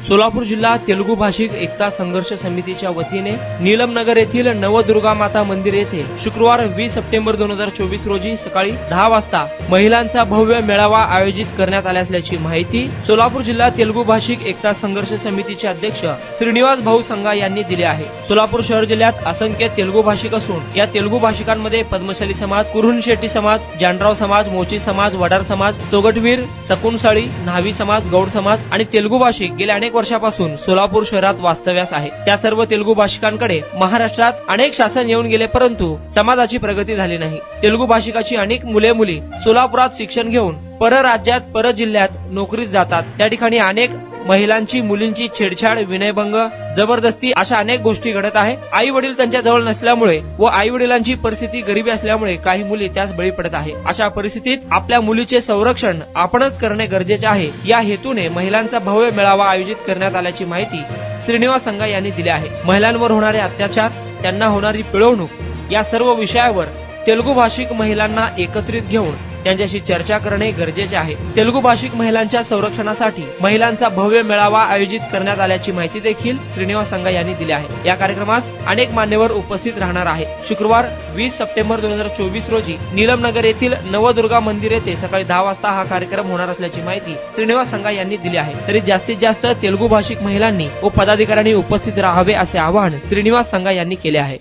सोलापूर जिल्हा तेलुगू भाषिक एकता संघर्ष समितीच्या वतीने नीलमनगर येथील नवदुर्गा माता मंदिर येथे शुक्रवार 20 सप्टेंबर 2024 रोजी सकाळी 10 वाजता महिलांचा भव्य मेळावा आयोजित करण्यात आला असल्याची माहिती सोलापूर जिल्हा तेलुगू भाषिक एकता संघर्ष समितीचे अध्यक्ष श्रीनिवास भाऊ संघा यांनी दिले आहे। सोलापूर शहर जिल्ह्यात असंख्य तेलुगू भाषिक असून या तेलुगू भाषिकांमध्ये पद्मशाली समाज, कुरुन शेट्टी समाज, जानराव समाज, मोची समाज, वडार समाज, तोगटवीर, सकुनसाळी, न्हावी समाज, गौड समाज आणि तेलुगू भाषिक गेल्या अनेक वर्षापासून सोलापूर शहरात वास्तव्यास आहे। त्या सर्व तेलुगू भाषिकांकडे महाराष्ट्रात अनेक शासन येऊन गेले, परंतु समाजाची प्रगती झाली नाही। तेलुगू भाषिकाची अनेक मुले सोलापुरात शिक्षण घेऊन परराज्यात, पर जिल्ह्यात नोकरीस जातात। त्या ठिकाणी अनेक महिलांची, मुलींची छेडछाड, विनयभंग, जबरदस्ती अशा अनेक गोष्टी घडत आहे। आई वडील त्यांच्या जवळ नसल्यामुळे व आई वडिलांची परिस्थिती गरिबी असल्यामुळे काही मुली त्यास बळी पडत आहे। अशा परिस्थितीत आपल्या मुलीचे संरक्षण आपणच करणे गरजेचे आहे। या हेतूने महिलांचा भव्य मेळावा आयोजित करण्यात आल्याची माहिती श्रीनिवास संघा यांनी दिली आहे। महिलांवर होणारे अत्याचार, त्यांना होणारी पिळवणूक या सर्व विषयावर तेलुगू भाषिक महिलांना एकत्रित घेऊन त्यांच्याशी चर्चा करणे गरजेचे आहे। तेलुगू भाषिक महिलांच्या संरक्षणासाठी महिलांचा भव्य मेळावा आयोजित करण्यात आल्याची माहिती देखील श्रीनिवास संघा यांनी दिली आहे। या कार्यक्रमास अनेक मान्यवर उपस्थित राहणार आहे। शुक्रवार 20 सप्टेंबर 2024 रोजी नीलमनगर येथील नवदुर्गा मंदिर येथे सकाळी 10 वाजता हा कार्यक्रम होणार असल्याची माहिती श्रीनिवास संघा यांनी दिली आहे। तरी जास्तीत जास्त तेलुगू भाषिक महिलांनी व पदाधिकाऱ्यांनी उपस्थित राहावे असे आवाहन श्रीनिवास संघा यांनी केले आहे।